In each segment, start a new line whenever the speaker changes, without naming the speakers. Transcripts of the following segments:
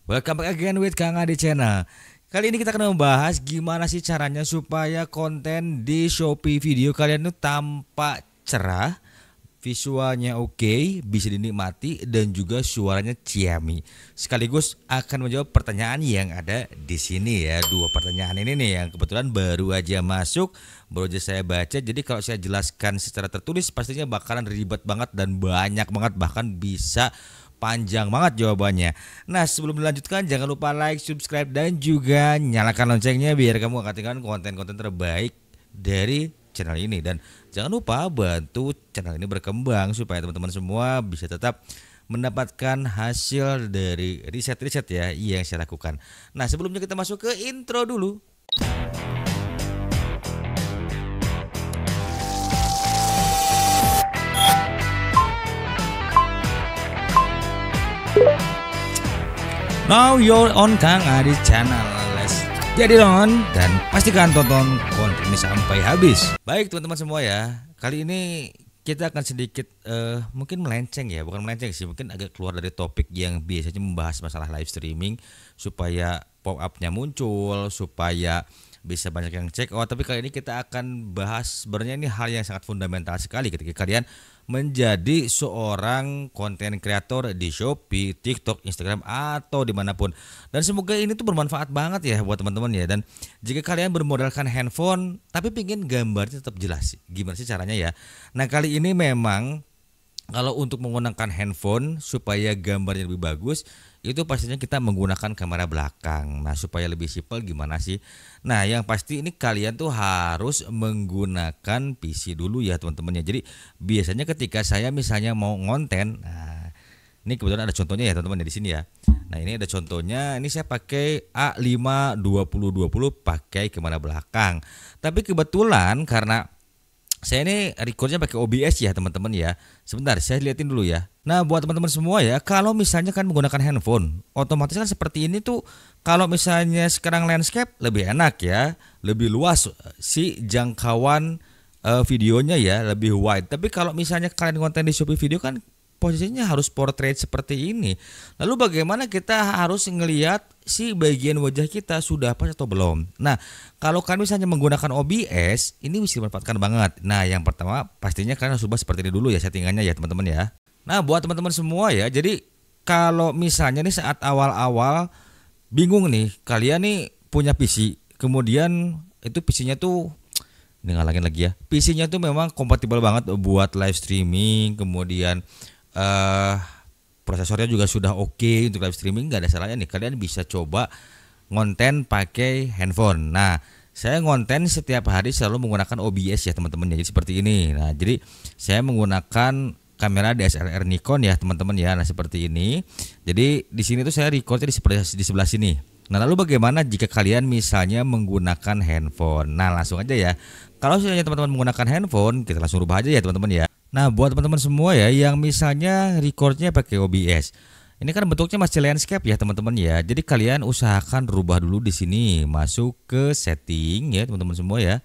Welcome back again with Kang Adi Channel. Kali ini kita akan membahas gimana sih caranya supaya konten di Shopee video kalian itu tampak cerah, visualnya oke, bisa dinikmati dan juga suaranya ciami. Sekaligus akan menjawab pertanyaan yang ada di sini ya. Dua pertanyaan ini nih yang kebetulan baru aja masuk, baru aja saya baca. Jadi kalau saya jelaskan secara tertulis pastinya bakalan ribet banget dan banyak banget, bahkan bisa panjang banget jawabannya. Nah, sebelum dilanjutkan jangan lupa like, subscribe dan juga nyalakan loncengnya biar kamu gak ketinggalan konten-konten terbaik dari channel ini. Dan jangan lupa bantu channel ini berkembang supaya teman-teman semua bisa tetap mendapatkan hasil dari riset-riset ya yang saya lakukan. Nah, sebelumnya kita masuk ke intro dulu. Now you're on Kang Adi Channel. Let's jadi on dan pastikan tonton konten ini sampai habis. Baik teman-teman semua ya, kali ini kita akan sedikit mungkin melenceng ya, bukan melenceng sih, mungkin agak keluar dari topik yang biasanya membahas masalah live streaming supaya pop up-nya muncul, supaya bisa banyak yang check out. Tapi kali ini kita akan bahas sebenarnya ini hal yang sangat fundamental sekali ketika kalian menjadi seorang konten kreator di Shopee, TikTok, Instagram atau dimanapun. Dan semoga ini tuh bermanfaat banget ya buat teman-teman ya. Dan jika kalian bermodalkan handphone tapi pingin gambarnya tetap jelas, gimana sih caranya ya? Nah, kali ini memang kalau untuk menggunakan handphone supaya gambarnya lebih bagus, itu pastinya kita menggunakan kamera belakang. Nah, supaya lebih simpel gimana sih? Nah, yang pasti ini kalian tuh harus menggunakan PC dulu ya teman-teman ya. Jadi biasanya ketika saya misalnya mau ngonten, nah ini kebetulan ada contohnya ya teman-teman ya di sini ya. Nah, ini ada contohnya, ini saya pakai A5-2020 pakai kamera belakang. Tapi kebetulan karena saya ini recordnya pakai OBS ya teman-teman ya. Sebentar saya liatin dulu ya. Nah, buat teman-teman semua ya, kalau misalnya kan menggunakan handphone, otomatis kan seperti ini tuh, kalau misalnya sekarang landscape lebih enak ya, lebih luas si jangkauan videonya ya, lebih wide. Tapi kalau misalnya kalian konten di Shopee video kan posisinya harus portrait seperti ini. Lalu bagaimana kita harus ngelihat si bagian wajah kita sudah pas atau belum. Nah, kalau kalian misalnya menggunakan OBS, ini bisa dimanfaatkan banget. Nah, yang pertama pastinya kalian harus ubah seperti ini dulu ya settingannya ya teman-teman ya. Nah, buat teman-teman semua ya, jadi kalau misalnya nih saat awal-awal bingung nih, kalian nih punya PC, kemudian itu PC-nya tuh, ini ngalangin lagi ya, PC-nya tuh memang kompatibel banget buat live streaming, kemudian prosesornya juga sudah oke untuk live streaming, nggak ada salahnya nih kalian bisa coba ngonten pakai handphone. Nah, saya ngonten setiap hari selalu menggunakan OBS ya teman-teman ya, jadi seperti ini. Nah, jadi saya menggunakan kamera DSLR Nikon ya teman-teman ya. Nah, seperti ini. Jadi di sini tuh saya recordnya di sebelah sini. Nah, lalu bagaimana jika kalian misalnya menggunakan handphone? Nah, langsung aja ya. Kalau misalnya teman-teman menggunakan handphone, kita langsung rubah aja ya teman-teman ya. Nah, buat teman-teman semua ya yang misalnya recordnya pakai OBS, ini kan bentuknya masih landscape ya teman-teman ya. Jadi kalian usahakan rubah dulu di sini, masuk ke setting ya teman-teman semua ya.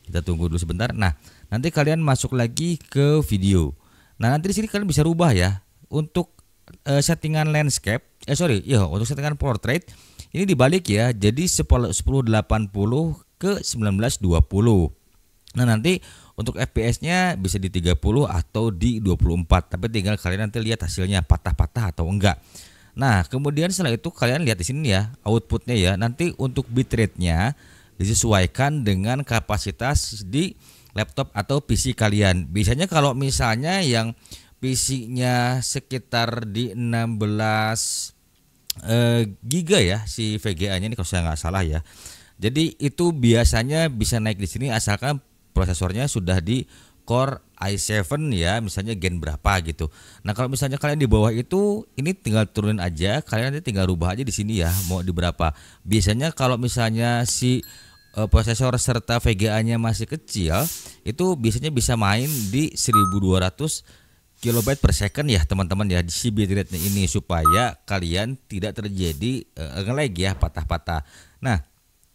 Kita tunggu dulu sebentar. Nah, nanti kalian masuk lagi ke video. Nah, nanti di sini kalian bisa rubah ya untuk settingan landscape. Untuk settingan portrait ini dibalik ya. Jadi 1080 ke 1920. Nah, nanti untuk FPS-nya bisa di 30 atau di 24, tapi tinggal kalian nanti lihat hasilnya patah-patah atau enggak. Nah, kemudian setelah itu kalian lihat di sini ya, outputnya ya. Nanti untuk bitrate-nya disesuaikan dengan kapasitas di laptop atau PC kalian. Biasanya kalau misalnya yang PC-nya sekitar di 16 giga ya si VGA-nya ini kalau saya nggak salah ya. Jadi itu biasanya bisa naik di sini asalkan prosesornya sudah di Core i7 ya, misalnya gen berapa gitu. Nah, kalau misalnya kalian di bawah itu, ini tinggal turunin aja, kalian nanti tinggal rubah aja di sini ya, mau di berapa. Biasanya kalau misalnya si prosesor serta VGA-nya masih kecil, itu biasanya bisa main di 1200 kilobyte per second ya teman-teman ya, di si bitrate-nya ini supaya kalian tidak terjadi nge-lag ya, patah-patah. Nah,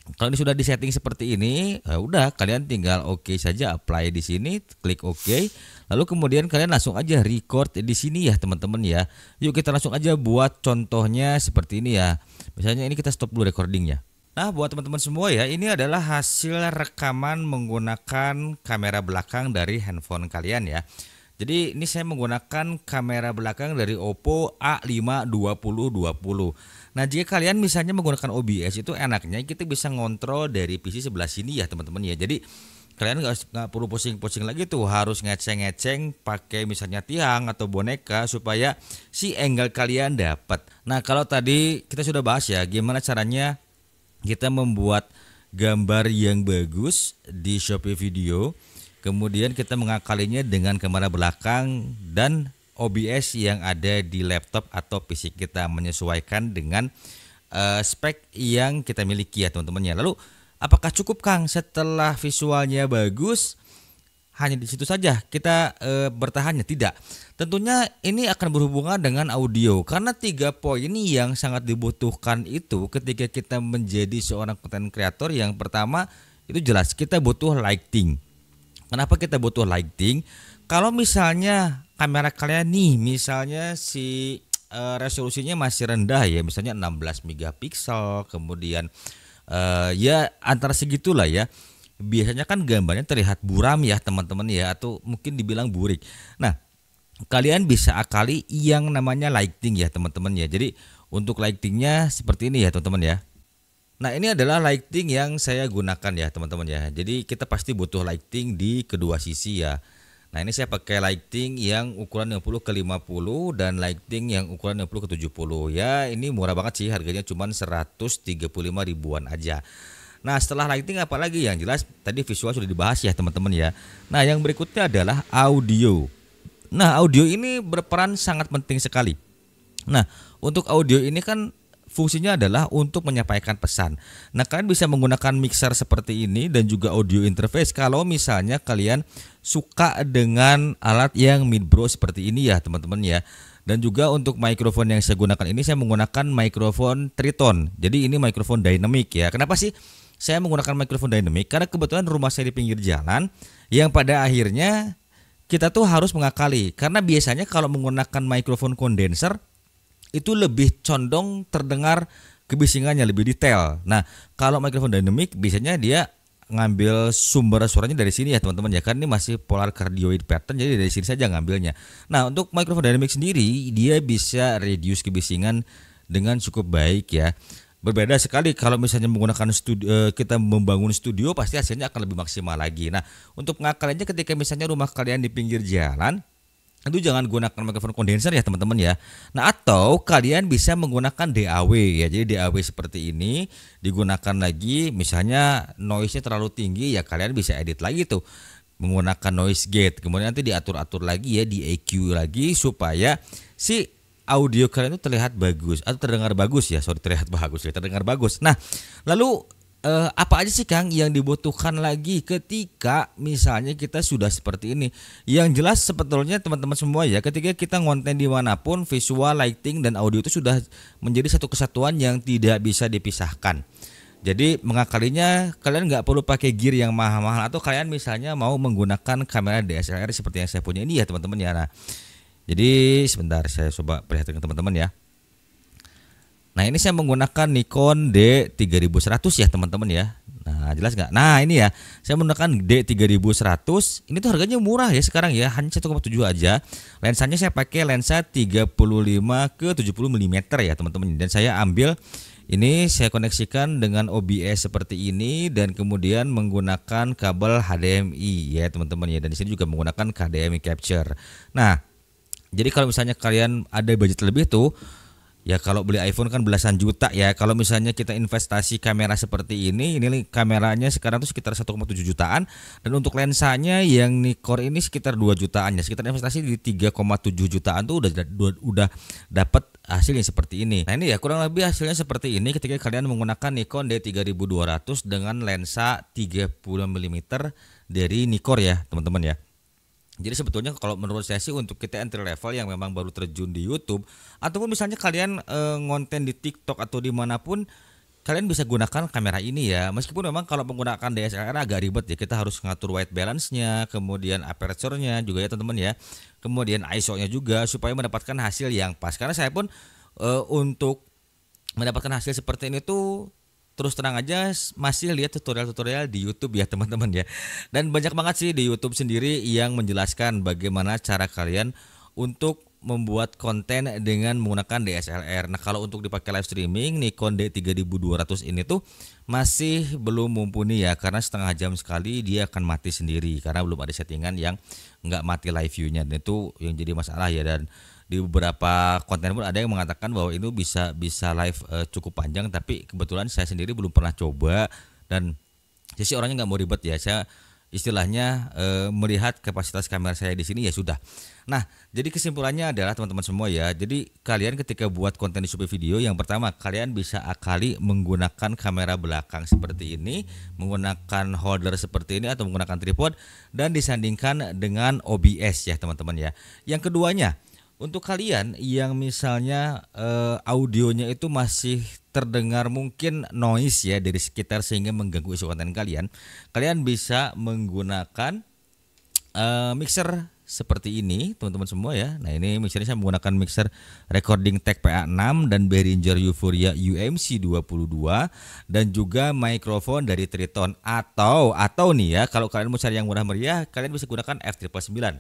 Kalau ini sudah disetting seperti ini, udah kalian tinggal oke saja, apply di sini, klik oke. Lalu kemudian kalian langsung aja record di sini ya teman-teman ya. Yuk kita langsung aja buat contohnya seperti ini ya. Misalnya ini kita stop dulu recordingnya. Nah buat teman-teman semua ya, ini adalah hasil rekaman menggunakan kamera belakang dari handphone kalian ya. Jadi ini saya menggunakan kamera belakang dari Oppo A5 2020. Nah jika kalian misalnya menggunakan OBS itu enaknya kita bisa ngontrol dari PC sebelah sini ya teman-teman ya. Jadi kalian nggak perlu pusing-pusing lagi tuh harus ngeceng-ngeceng pakai misalnya tiang atau boneka supaya si angle kalian dapat. Nah kalau tadi kita sudah bahas ya gimana caranya kita membuat gambar yang bagus di Shopee Video. Kemudian kita mengakalinya dengan kamera belakang dan OBS yang ada di laptop atau PC kita, menyesuaikan dengan spek yang kita miliki ya teman-teman ya. Lalu apakah cukup Kang setelah visualnya bagus hanya di situ saja kita bertahannya? Tidak. Tentunya ini akan berhubungan dengan audio karena 3 poin yang sangat dibutuhkan itu ketika kita menjadi seorang content creator. Yang pertama itu jelas kita butuh lighting. Kenapa kita butuh lighting? Kalau misalnya kamera kalian nih misalnya si resolusinya masih rendah ya, misalnya 16 megapiksel, kemudian ya antara segitulah ya. Biasanya kan gambarnya terlihat buram ya teman-teman ya, atau mungkin dibilang burik. Nah, kalian bisa akali yang namanya lighting ya teman-teman ya. Jadi untuk lightingnya seperti ini ya teman-teman ya. Nah ini adalah lighting yang saya gunakan ya teman-teman ya. Jadi kita pasti butuh lighting di kedua sisi ya. Nah ini saya pakai lighting yang ukuran 60 ke 50 dan lighting yang ukuran 60 ke 70 ya. Ini murah banget sih, harganya cuma 135 ribuan aja. Nah setelah lighting apalagi yang jelas tadi visual sudah dibahas ya teman-teman ya. Nah yang berikutnya adalah audio. Nah audio ini berperan sangat penting sekali. Nah untuk audio ini kan fungsinya adalah untuk menyampaikan pesan. Nah kalian bisa menggunakan mixer seperti ini dan juga audio interface kalau misalnya kalian suka dengan alat yang mid bro seperti ini ya teman-teman ya. Dan juga untuk mikrofon yang saya gunakan ini saya menggunakan mikrofon Triton. Jadi ini mikrofon dynamic ya. Kenapa sih saya menggunakan mikrofon dynamic? Karena kebetulan rumah saya di pinggir jalan yang pada akhirnya kita tuh harus mengakali. Karena biasanya kalau menggunakan mikrofon kondenser itu lebih condong terdengar kebisingannya lebih detail. Nah, kalau mikrofon dynamic biasanya dia ngambil sumber suaranya dari sini ya teman-teman ya. Kan ini masih polar cardioid pattern jadi dari sini saja ngambilnya. Nah, untuk mikrofon dynamic sendiri dia bisa reduce kebisingan dengan cukup baik ya. Berbeda sekali kalau misalnya menggunakan kita membangun studio pasti hasilnya akan lebih maksimal lagi. Nah, untuk ngakalinnya ketika misalnya rumah kalian di pinggir jalan itu jangan gunakan mikrofon kondenser ya teman-teman ya. Nah atau kalian bisa menggunakan DAW ya. Jadi DAW seperti ini digunakan lagi misalnya noise-nya terlalu tinggi ya kalian bisa edit lagi tuh menggunakan noise gate. Kemudian nanti diatur-atur lagi ya di EQ lagi supaya si audio kalian itu terlihat bagus atau terdengar bagus ya. Terlihat bagus ya, terdengar bagus. Nah lalu apa aja sih Kang yang dibutuhkan lagi ketika misalnya kita sudah seperti ini? Yang jelas sebetulnya teman-teman semua ya, ketika kita ngonten dimanapun visual, lighting dan audio itu sudah menjadi satu kesatuan yang tidak bisa dipisahkan. Jadi mengakalinya kalian nggak perlu pakai gear yang mahal-mahal atau kalian misalnya mau menggunakan kamera DSLR seperti yang saya punya ini ya teman-teman ya. Nah, jadi sebentar saya coba perhatikan teman-teman ya. Nah ini saya menggunakan Nikon D3100 ya teman-teman ya. Nah jelas nggak? Nah ini ya saya menggunakan D3100. Ini tuh harganya murah ya sekarang ya, hanya 1,7 aja. Lensanya saya pakai lensa 35 ke 70 mm ya teman-teman. Dan saya ambil ini saya koneksikan dengan OBS seperti ini dan kemudian menggunakan kabel HDMI ya teman-teman ya. Dan di sini juga menggunakan HDMI capture. Nah jadi kalau misalnya kalian ada budget lebih tuh ya kalau beli iPhone kan belasan juta ya. Kalau misalnya kita investasi kamera seperti ini kameranya sekarang tuh sekitar 1,7 jutaan. Dan untuk lensanya yang Nikkor ini sekitar 2 jutaan ya. Sekitar investasi di 3,7 jutaan tuh udah dapat hasil yang seperti ini. Nah ini ya kurang lebih hasilnya seperti ini ketika kalian menggunakan Nikon D3200 dengan lensa 30 mm dari Nikkor ya teman-teman ya. Jadi sebetulnya kalau menurut saya sih untuk kita entry level yang memang baru terjun di YouTube ataupun misalnya kalian ngonten di TikTok atau dimanapun kalian bisa gunakan kamera ini ya. Meskipun memang kalau menggunakan DSLR agak ribet ya, kita harus ngatur white balance-nya, kemudian aperture-nya juga ya teman-teman ya. Kemudian ISO-nya juga supaya mendapatkan hasil yang pas. Karena saya pun untuk mendapatkan hasil seperti ini tuh terus terang aja masih lihat tutorial-tutorial di YouTube ya teman-teman ya. Dan banyak banget sih di YouTube sendiri yang menjelaskan bagaimana cara kalian untuk membuat konten dengan menggunakan DSLR. Nah, kalau untuk dipakai live streaming Nikon D3200 ini tuh masih belum mumpuni ya, karena setengah jam sekali dia akan mati sendiri karena belum ada settingan yang nggak mati live view-nya, dan itu yang jadi masalah ya. Dan di beberapa konten pun ada yang mengatakan bahwa itu bisa live cukup panjang, tapi kebetulan saya sendiri belum pernah coba dan saya sih orangnya nggak mau ribet ya. Saya istilahnya melihat kapasitas kamera saya di sini ya sudah. Nah, jadi kesimpulannya adalah teman-teman semua ya. Jadi kalian ketika buat konten di Shopee Video, yang pertama kalian bisa akali menggunakan kamera belakang seperti ini, menggunakan holder seperti ini atau menggunakan tripod dan disandingkan dengan OBS ya teman-teman ya. Yang keduanya, untuk kalian yang misalnya audionya itu masih terdengar mungkin noise ya dari sekitar sehingga mengganggu isi konten kalian, kalian bisa menggunakan mixer seperti ini teman-teman semua ya. Nah, ini mixernya saya menggunakan mixer Recording Tech PA6 dan Behringer Euphoria UMC22 dan juga mikrofon dari Triton atau nih ya, kalau kalian mau cari yang murah meriah kalian bisa gunakan F999.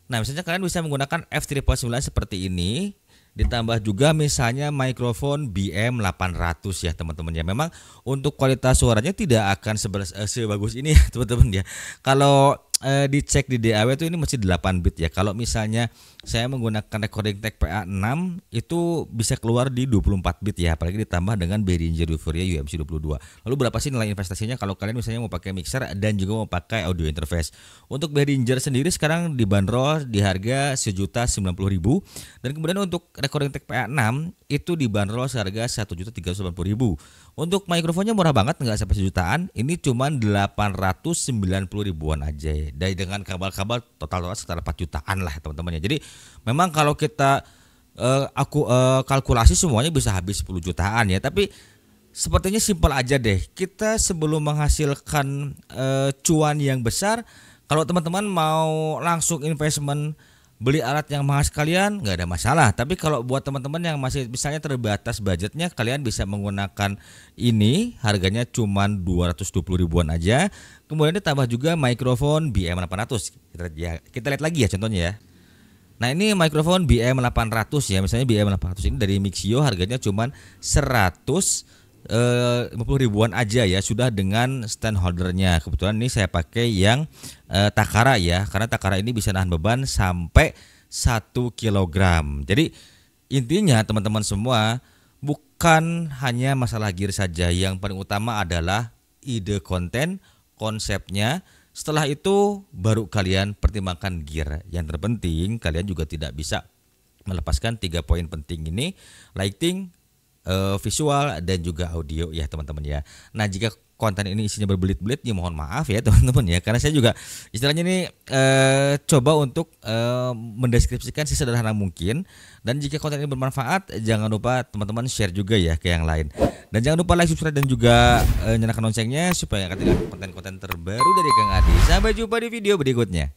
Nah, misalnya kalian bisa menggunakan F999 seperti ini, ditambah juga misalnya mikrofon BM800 ya teman-teman ya. Memang untuk kualitas suaranya tidak akan sebagus ini ya teman-teman ya. Kalau dicek di DAW itu ini masih 8 bit ya. Kalau misalnya saya menggunakan Recording Tech PA6 itu bisa keluar di 24 bit ya, apalagi ditambah dengan Behringer Euphoria UMC22. Lalu berapa sih nilai investasinya kalau kalian misalnya mau pakai mixer dan juga mau pakai audio interface? Untuk Behringer sendiri sekarang dibanderol di harga Rp1.090.000, dan kemudian untuk Recording Tech PA6 itu dibanderol seharga Rp1.380.000. Untuk mikrofonnya murah banget, nggak sampai sejutaan, ini cuma 890.000-an aja ya. Dari dengan kabel-kabel total sekitar 4 jutaan lah teman-teman ya. Jadi memang kalau kita kalkulasi semuanya bisa habis 10 jutaan ya. Tapi sepertinya simpel aja deh. Kita sebelum menghasilkan cuan yang besar, kalau teman-teman mau langsung investment beli alat yang mahal sekalian nggak ada masalah. Tapi kalau buat teman-teman yang masih misalnya terbatas budgetnya, kalian bisa menggunakan ini, harganya cuma 220.000-an aja. Kemudian ditambah juga mikrofon BM800. Kita lihat lagi ya contohnya ya. Nah, ini mikrofon BM800 ya. Misalnya BM800 ini dari Mixio harganya cuma 150.000-an aja ya, sudah dengan stand holdernya. Kebetulan ini saya pakai yang Takara ya, karena Takara ini bisa nahan beban sampai 1 kg. Jadi intinya teman-teman semua, bukan hanya masalah gear saja, yang paling utama adalah ide konten, konsepnya. Setelah itu baru kalian pertimbangkan gear. Yang terpenting kalian juga tidak bisa melepaskan 3 poin penting ini: lighting, visual, dan juga audio ya teman-teman ya. Nah, jika konten ini isinya berbelit-belit ya mohon maaf ya teman-teman ya, karena saya juga istilahnya ini coba untuk mendeskripsikan sesederhana mungkin. Dan jika konten ini bermanfaat, jangan lupa teman-teman share juga ya ke yang lain. Dan jangan lupa like, subscribe, dan juga nyalakan loncengnya supaya nggak ketinggalan konten-konten terbaru dari Kang Adi. Sampai jumpa di video berikutnya.